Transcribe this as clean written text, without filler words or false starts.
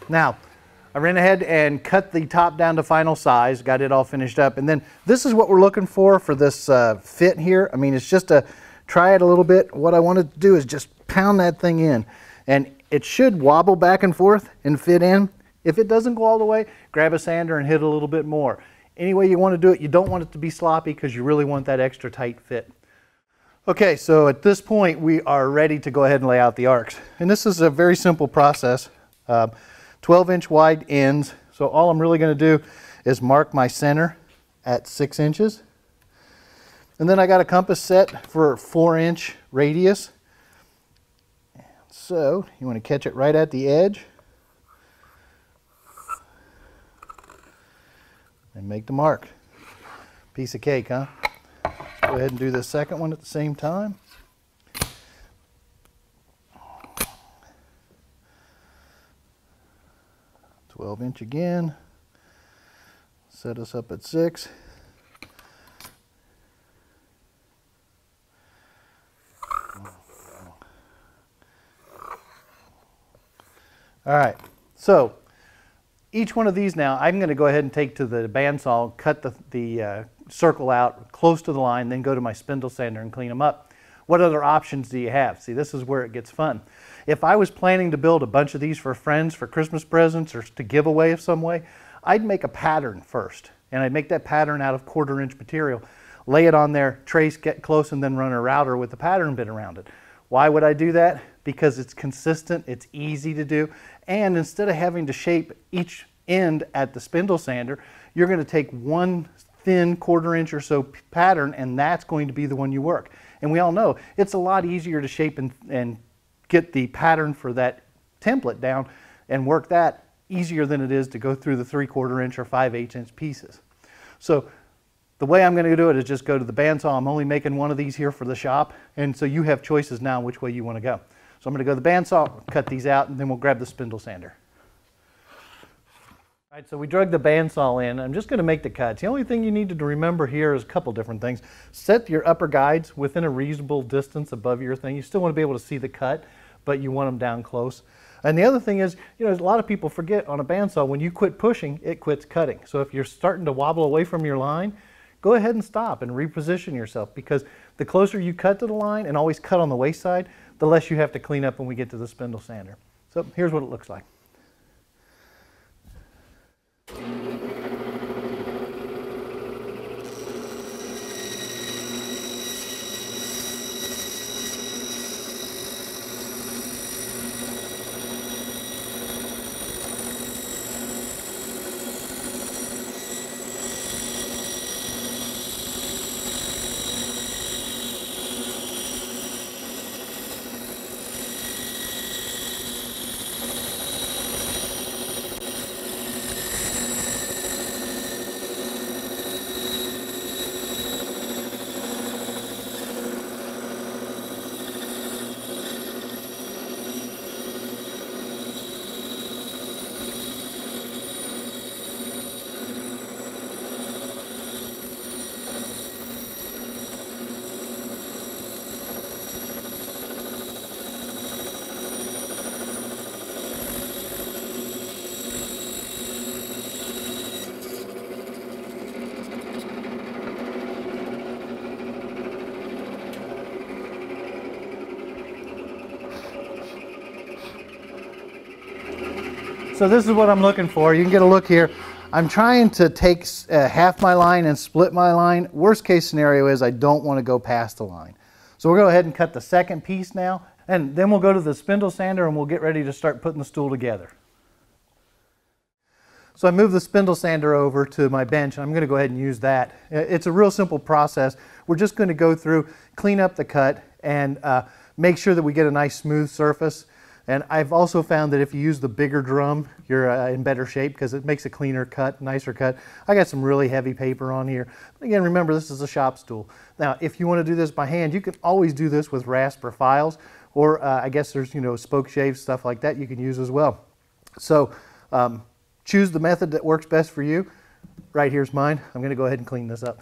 Now, I ran ahead and cut the top down to final size, got it all finished up, and then this is what we're looking for this fit here. I mean, it's just to try it a little bit. What I wanted to do is just pound that thing in, and it should wobble back and forth and fit in. If it doesn't go all the way, grab a sander and hit a little bit more. Any way you want to do it, you don't want it to be sloppy because you really want that extra tight fit. Okay, so at this point we are ready to go ahead and lay out the arcs. And this is a very simple process. 12-inch wide ends. So all I'm really going to do is mark my center at 6 inches. And then I got a compass set for 4-inch radius. So you want to catch it right at the edge and make the mark. Piece of cake, huh? Go ahead and do the second one at the same time. Inch again. Set us up at 6. All right, so each one of these now, I'm going to go ahead and take to the bandsaw, cut the circle out close to the line, then go to my spindle sander and clean them up. What other options do you have? See, this is where it gets fun. If I was planning to build a bunch of these for friends for Christmas presents or to give away of some way, I'd make a pattern first. And I'd make that pattern out of 1/4-inch material, lay it on there, trace, get close, and then run a router with the pattern bit around it. Why would I do that? Because it's consistent, it's easy to do, and instead of having to shape each end at the spindle sander, you're going to take one thin 1/4-inch or so pattern, and that's going to be the one you work. And we all know it's a lot easier to shape and get the pattern for that template down and work that easier than it is to go through the 3/4-inch or 5/8-inch pieces. So the way I'm going to do it is just go to the bandsaw. I'm only making one of these here for the shop, and so you have choices now which way you want to go. So I'm going to go to the bandsaw, cut these out, and then we'll grab the spindle sander. All right, so we drug the bandsaw in. I'm just going to make the cuts. The only thing you need to remember here is a couple different things. Set your upper guides within a reasonable distance above your thing. You still want to be able to see the cut, but you want them down close. And the other thing is, you know, a lot of people forget on a bandsaw, when you quit pushing, it quits cutting. So if you're starting to wobble away from your line, go ahead and stop and reposition yourself, because the closer you cut to the line, and always cut on the waste side, the less you have to clean up when we get to the spindle sander. So here's what it looks like. So this is what I'm looking for. You can get a look here. I'm trying to take half my line and split my line. Worst case scenario is I don't want to go past the line. So we'll go ahead and cut the second piece now, and then we'll go to the spindle sander and we'll get ready to start putting the stool together. So I moved the spindle sander over to my bench, and I'm going to go ahead and use that. It's a real simple process. We're just going to go through, clean up the cut, and make sure that we get a nice smooth surface. And I've also found that if you use the bigger drum, you're in better shape because it makes a cleaner cut, nicer cut. I got some really heavy paper on here. Again, remember, this is a shop stool. Now, if you want to do this by hand, you can always do this with rasp or files, or I guess there's, you know, spoke shaves, stuff like that you can use as well. So choose the method that works best for you. Right here's mine. I'm going to go ahead and clean this up.